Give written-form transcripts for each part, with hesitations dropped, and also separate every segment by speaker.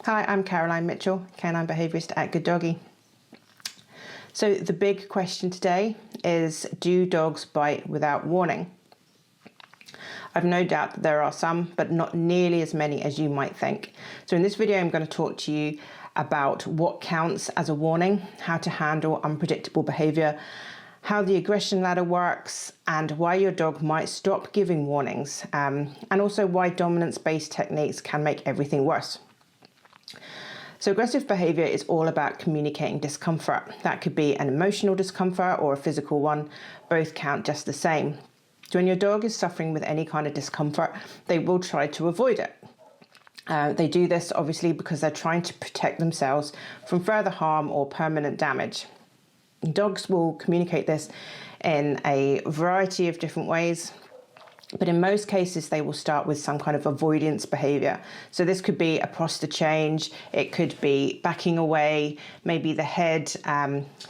Speaker 1: Hi, I'm Caroline Mitchell, canine behaviourist at Good Doggy. So the big question today is, do dogs bite without warning? I've no doubt that there are some, but not nearly as many as you might think. So in this video, I'm going to talk to you about what counts as a warning, how to handle unpredictable behaviour, how the aggression ladder works, and why your dog might stop giving warnings, and also why dominance-based techniques can make everything worse. So aggressive behaviour is all about communicating discomfort. That could be an emotional discomfort or a physical one. Both count just the same. So when your dog is suffering with any kind of discomfort, they will try to avoid it. They do this obviously because they're trying to protect themselves from further harm or permanent damage. Dogs will communicate this in a variety of different ways, but in most cases they will start with some kind of avoidance behaviour. So this could be a posture change, it could be backing away, maybe the head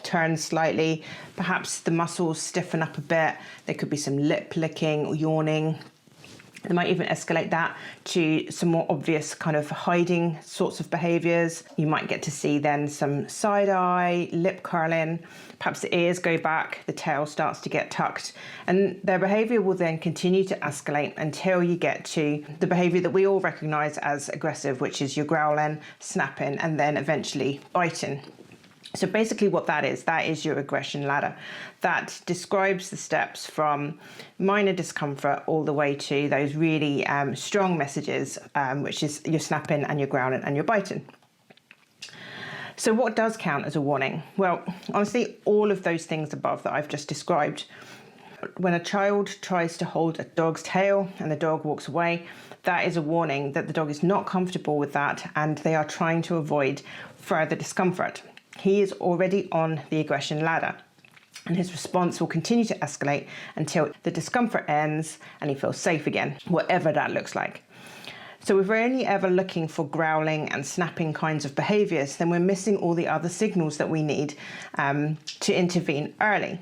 Speaker 1: turns slightly, perhaps the muscles stiffen up a bit, there could be some lip licking or yawning. They might even escalate that to some more obvious kind of hiding sorts of behaviours. You might get to see then some side eye, lip curling, perhaps the ears go back, the tail starts to get tucked, and their behaviour will then continue to escalate until you get to the behaviour that we all recognise as aggressive, which is your growling, snapping, and then eventually biting. So basically what that is your aggression ladder. That describes the steps from minor discomfort all the way to those really strong messages, which is your snapping and your growling and your biting. So what does count as a warning? Well, honestly, all of those things above that I've just described. When a child tries to hold a dog's tail and the dog walks away, that is a warning that the dog is not comfortable with that and they are trying to avoid further discomfort. He is already on the aggression ladder and his response will continue to escalate until the discomfort ends and he feels safe again, whatever that looks like. So if we're only ever looking for growling and snapping kinds of behaviours, then we're missing all the other signals that we need to intervene early.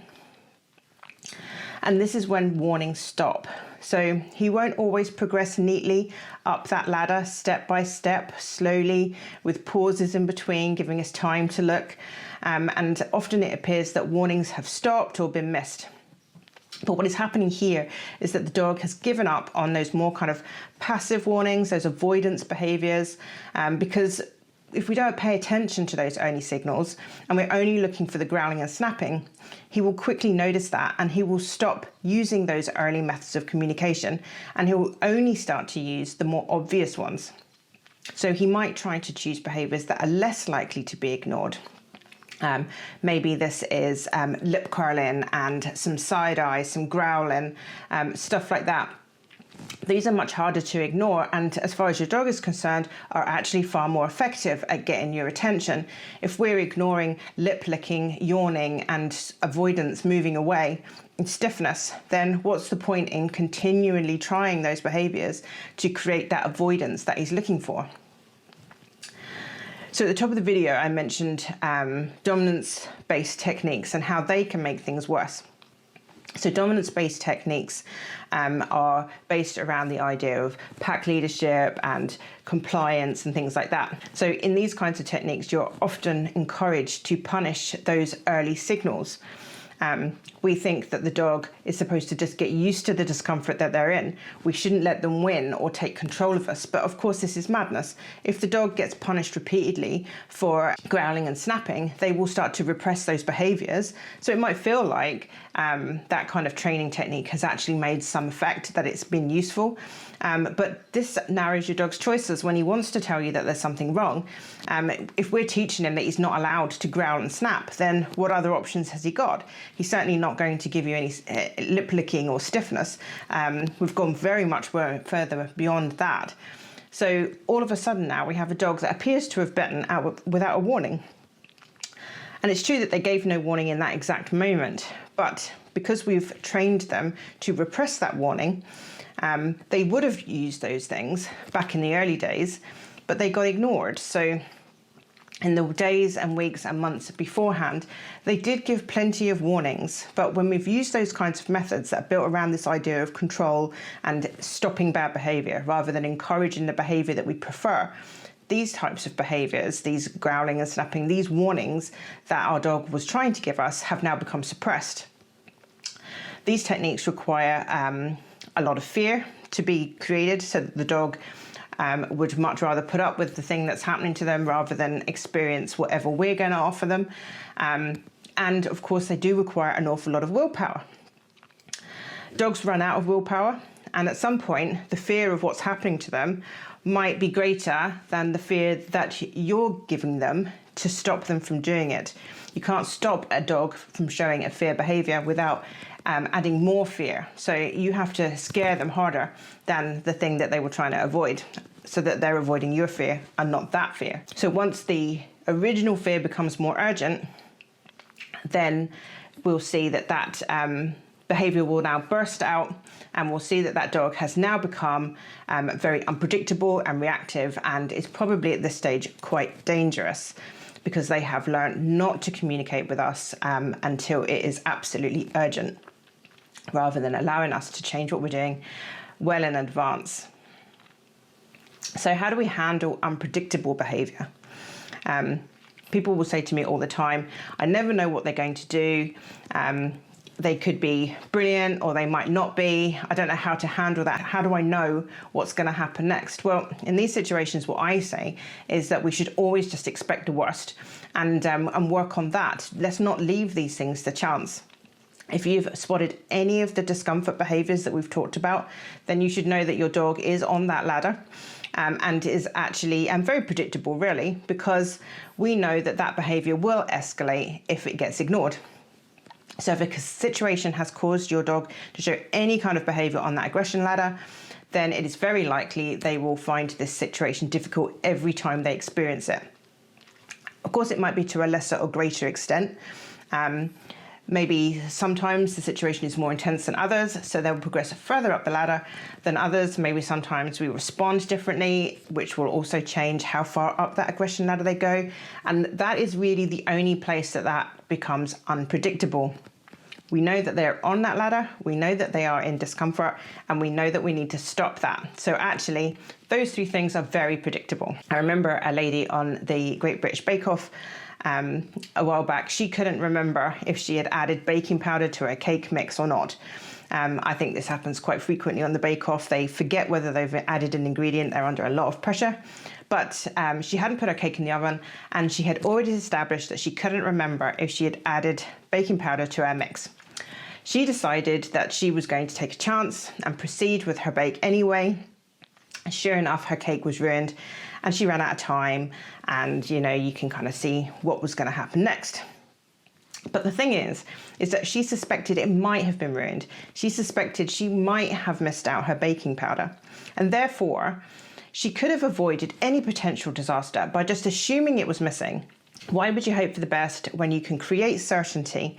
Speaker 1: And this is when warnings stop. So he won't always progress neatly up that ladder, step by step, slowly, with pauses in between, giving us time to look. And often it appears that warnings have stopped or been missed. But what is happening here is that the dog has given up on those more kind of passive warnings, those avoidance behaviours, because if we don't pay attention to those early signals and we're only looking for the growling and snapping, he will quickly notice that and he will stop using those early methods of communication and he will only start to use the more obvious ones. So he might try to choose behaviours that are less likely to be ignored. Maybe this is lip curling and some side eye, some growling, stuff like that. These are much harder to ignore and, as far as your dog is concerned, are actually far more effective at getting your attention. If we're ignoring lip licking, yawning and avoidance, moving away, and stiffness, then what's the point in continually trying those behaviours to create that avoidance that he's looking for? So at the top of the video I mentioned dominance-based techniques and how they can make things worse. So dominance-based techniques are based around the idea of pack leadership and compliance and things like that. So in these kinds of techniques, you're often encouraged to punish those early signals. We think that the dog is supposed to just get used to the discomfort that they're in. We shouldn't let them win or take control of us. But of course, this is madness. If the dog gets punished repeatedly for growling and snapping, they will start to repress those behaviours. So it might feel like that kind of training technique has actually made some effect, that it's been useful. But this narrows your dog's choices when he wants to tell you that there's something wrong. If we're teaching him that he's not allowed to growl and snap, then what other options has he got? He's certainly not going to give you any lip licking or stiffness. We've gone very much further beyond that. So all of a sudden now we have a dog that appears to have bitten out without a warning. And it's true that they gave no warning in that exact moment, but because we've trained them to repress that warning, they would have used those things back in the early days, but they got ignored. So in the days and weeks and months beforehand, they did give plenty of warnings. But when we've used those kinds of methods that are built around this idea of control and stopping bad behaviour rather than encouraging the behaviour that we prefer, these types of behaviours, these growling and snapping, these warnings that our dog was trying to give us have now become suppressed. These techniques require a lot of fear to be created, so that the dog would much rather put up with the thing that's happening to them rather than experience whatever we're going to offer them. And of course, they do require an awful lot of willpower. Dogs run out of willpower, and at some point, the fear of what's happening to them might be greater than the fear that you're giving them to stop them from doing it. You can't stop a dog from showing a fear behaviour without adding more fear. So you have to scare them harder than the thing that they were trying to avoid, so that they're avoiding your fear and not that fear. So once the original fear becomes more urgent, then we'll see that behaviour will now burst out, and we'll see that dog has now become very unpredictable and reactive, and is probably at this stage quite dangerous, because they have learned not to communicate with us until it is absolutely urgent, rather than allowing us to change what we're doing well in advance. So how do we handle unpredictable behaviour? People will say to me all the time, I never know what they're going to do. They could be brilliant or they might not be. I don't know how to handle that. How do I know what's going to happen next? Well, in these situations, what I say is that we should always just expect the worst and work on that. Let's not leave these things to chance. If you've spotted any of the discomfort behaviours that we've talked about, then you should know that your dog is on that ladder. And is actually very predictable, really, because we know that behaviour will escalate if it gets ignored. So if a situation has caused your dog to show any kind of behaviour on that aggression ladder, then it is very likely they will find this situation difficult every time they experience it. Of course, it might be to a lesser or greater extent. Maybe sometimes the situation is more intense than others, so they'll progress further up the ladder than others. Maybe sometimes we respond differently, which will also change how far up that aggression ladder they go. And that is really the only place that becomes unpredictable. We know that they're on that ladder, we know that they are in discomfort, and we know that we need to stop that. So actually, those three things are very predictable. I remember a lady on the Great British Bake Off a while back. She couldn't remember if she had added baking powder to her cake mix or not. I think this happens quite frequently on the Bake Off. They forget whether they've added an ingredient. They're under a lot of pressure. But she hadn't put her cake in the oven, and she had already established that she couldn't remember if she had added baking powder to her mix. She decided that she was going to take a chance and proceed with her bake anyway. Sure enough, her cake was ruined and she ran out of time, and you can kind of see what was going to happen next. But the thing is that she suspected it might have been ruined. She suspected she might have missed out her baking powder, and therefore she could have avoided any potential disaster by just assuming it was missing. Why would you hope for the best when you can create certainty?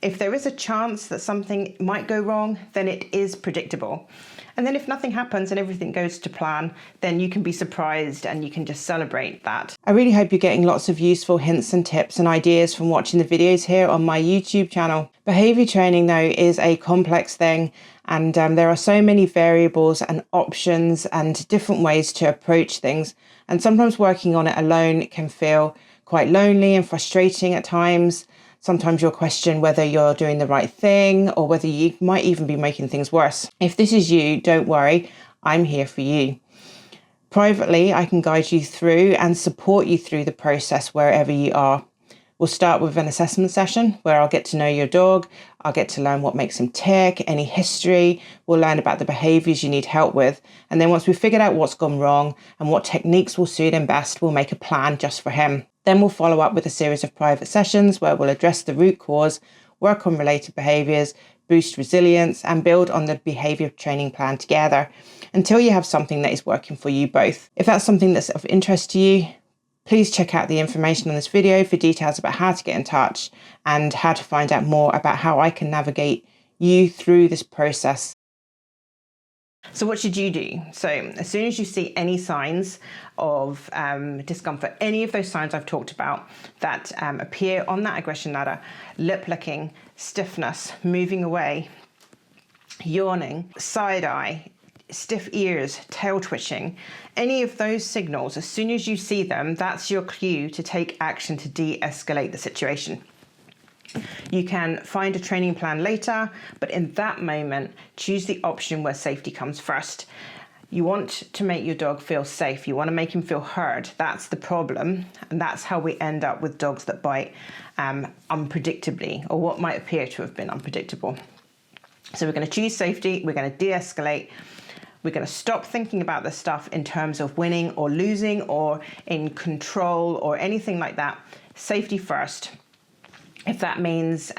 Speaker 1: If there is a chance that something might go wrong, then it is predictable. And then if nothing happens and everything goes to plan, then you can be surprised and you can just celebrate that. I really hope you're getting lots of useful hints and tips and ideas from watching the videos here on my YouTube channel. Behaviour training, though, is a complex thing, and there are so many variables and options and different ways to approach things. And sometimes working on it alone can feel quite lonely and frustrating at times. Sometimes you'll question whether you're doing the right thing or whether you might even be making things worse. If this is you, don't worry, I'm here for you. Privately, I can guide you through and support you through the process wherever you are. We'll start with an assessment session where I'll get to know your dog. I'll get to learn what makes him tick, any history. We'll learn about the behaviours you need help with. And then once we've figured out what's gone wrong and what techniques will suit him best, we'll make a plan just for him. Then we'll follow up with a series of private sessions where we'll address the root cause, work on related behaviours, boost resilience, and build on the behaviour training plan together until you have something that is working for you both. If that's something that's of interest to you, please check out the information on this video for details about how to get in touch and how to find out more about how I can navigate you through this process. So what should you do? So as soon as you see any signs of discomfort, any of those signs I've talked about that appear on that aggression ladder, lip licking, stiffness, moving away, yawning, side eye, stiff ears, tail twitching, any of those signals, as soon as you see them, that's your cue to take action to de-escalate the situation. You can find a training plan later, but in that moment, choose the option where safety comes first. You want to make your dog feel safe. You want to make him feel heard. That's the problem. And that's how we end up with dogs that bite unpredictably, or what might appear to have been unpredictable. So we're going to choose safety. We're going to de-escalate. We're going to stop thinking about this stuff in terms of winning or losing or in control or anything like that. Safety first. If that means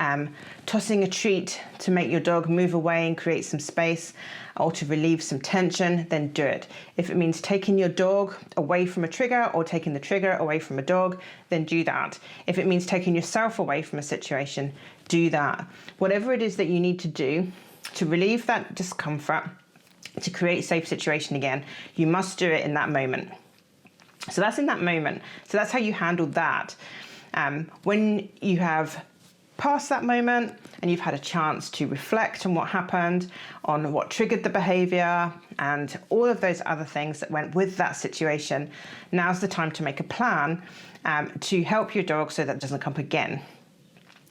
Speaker 1: tossing a treat to make your dog move away and create some space, or to relieve some tension, then do it. If it means taking your dog away from a trigger or taking the trigger away from a dog, then do that. If it means taking yourself away from a situation, do that. Whatever it is that you need to do to relieve that discomfort, to create a safe situation again, you must do it in that moment. So that's in that moment. So that's how you handle that. When you have passed that moment and you've had a chance to reflect on what happened, on what triggered the behavior and all of those other things that went with that situation, now's the time to make a plan to help your dog so that it doesn't come up again.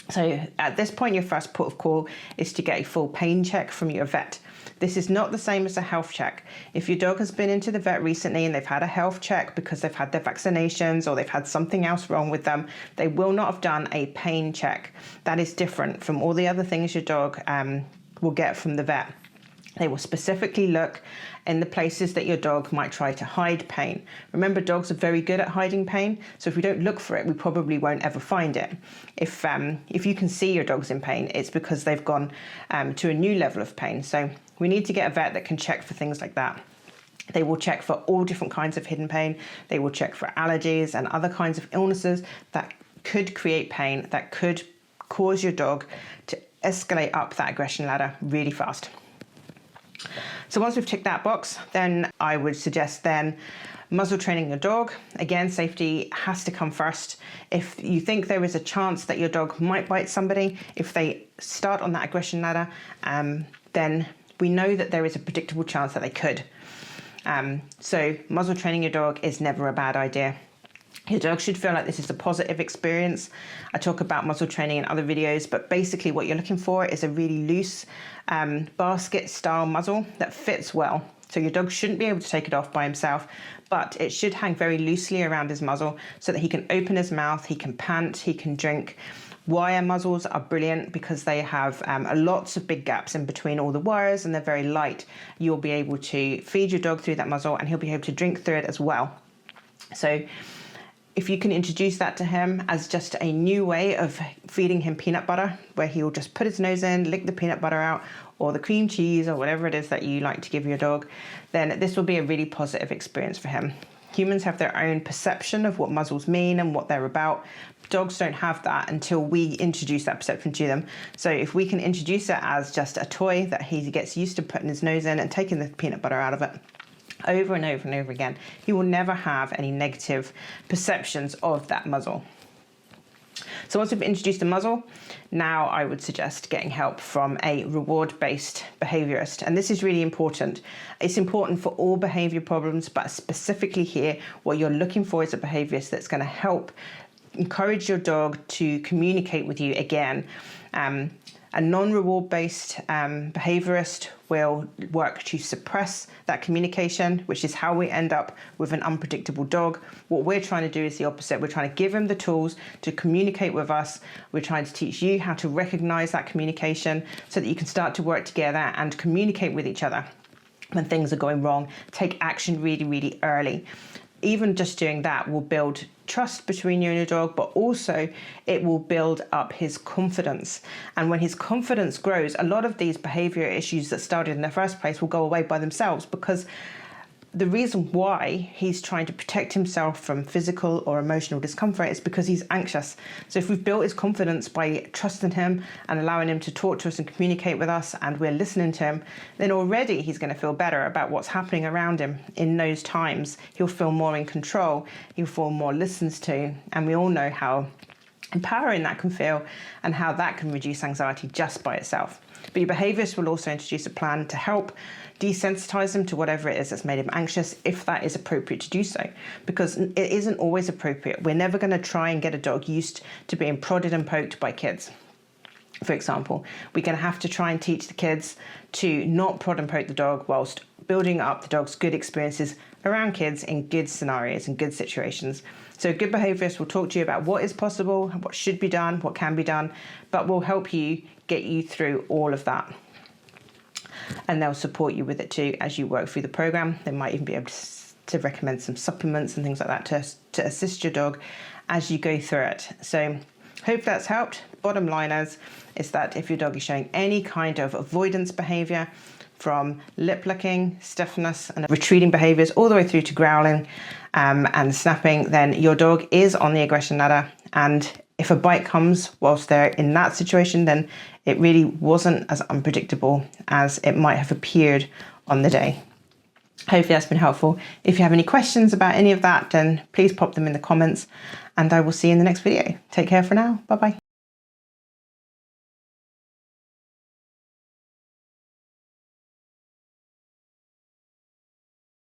Speaker 1: So at this point, your first port of call is to get a full pain check from your vet. This is not the same as a health check. If your dog has been into the vet recently and they've had a health check because they've had their vaccinations or they've had something else wrong with them, they will not have done a pain check. That is different from all the other things your dog will get from the vet. They will specifically look in the places that your dog might try to hide pain. Remember, dogs are very good at hiding pain, so if we don't look for it, we probably won't ever find it. If you can see your dog's in pain, it's because they've gone to a new level of pain. So we need to get a vet that can check for things like that. They will check for all different kinds of hidden pain. They will check for allergies and other kinds of illnesses that could create pain, that could cause your dog to escalate up that aggression ladder really fast. So once we've ticked that box, then I would suggest then muzzle training your dog. Again, safety has to come first. If you think there is a chance that your dog might bite somebody, if they start on that aggression ladder, then we know that there is a predictable chance that they could. So muzzle training your dog is never a bad idea. Your dog should feel like this is a positive experience. I talk about muzzle training in other videos, but basically what you're looking for is a really loose basket style muzzle that fits well. So your dog shouldn't be able to take it off by himself, but it should hang very loosely around his muzzle so that he can open his mouth, he can pant, he can drink. Wire muzzles are brilliant because they have lots of big gaps in between all the wires and they're very light. You'll be able to feed your dog through that muzzle and he'll be able to drink through it as well. So if you can introduce that to him as just a new way of feeding him peanut butter, where he'll just put his nose in, lick the peanut butter out, or the cream cheese, or whatever it is that you like to give your dog, then this will be a really positive experience for him. Humans have their own perception of what muzzles mean and what they're about. Dogs don't have that until we introduce that perception to them. So if we can introduce it as just a toy that he gets used to putting his nose in and taking the peanut butter out of it, over and over and over again, he will never have any negative perceptions of that muzzle. So once we've introduced the muzzle, now I would suggest getting help from a reward-based behaviorist. And this is really important. It's important for all behavior problems, but specifically here, what you're looking for is a behaviorist that's going to help encourage your dog to communicate with you again. A non-reward based behaviorist will work to suppress that communication, which is how we end up with an unpredictable dog. What we're trying to do is the opposite. We're trying to give him the tools to communicate with us. We're trying to teach you how to recognize that communication so that you can start to work together and communicate with each other when things are going wrong. Take action really, really early. Even just doing that will build trust between you and your dog, but also it will build up his confidence. And when his confidence grows, a lot of these behavior issues that started in the first place will go away by themselves, because the reason why he's trying to protect himself from physical or emotional discomfort is because he's anxious. So if we've built his confidence by trusting him and allowing him to talk to us and communicate with us, and we're listening to him, then already he's going to feel better about what's happening around him in those times. He'll feel more in control. He'll feel more listened to. And we all know how empowering that can feel and how that can reduce anxiety just by itself. But your behaviourist will also introduce a plan to help desensitize them to whatever it is that's made them anxious, if that is appropriate to do so, because it isn't always appropriate. We're never going to try and get a dog used to being prodded and poked by kids. For example, we're going to have to try and teach the kids to not prod and poke the dog whilst building up the dog's good experiences around kids in good scenarios and good situations. So a good behaviourist will talk to you about what is possible, what should be done, what can be done, but will help you get you through all of that. And they'll support you with it too as you work through the program. They might even be able to recommend some supplements and things like that to assist your dog as you go through it. So hope that's helped. Bottom line is that if your dog is showing any kind of avoidance behaviour, from lip licking, stiffness and retreating behaviours all the way through to growling and snapping, then your dog is on the aggression ladder. And if a bite comes whilst they're in that situation, then it really wasn't as unpredictable as it might have appeared on the day. Hopefully that's been helpful. If you have any questions about any of that, then please pop them in the comments and I will see you in the next video. Take care for now. Bye bye.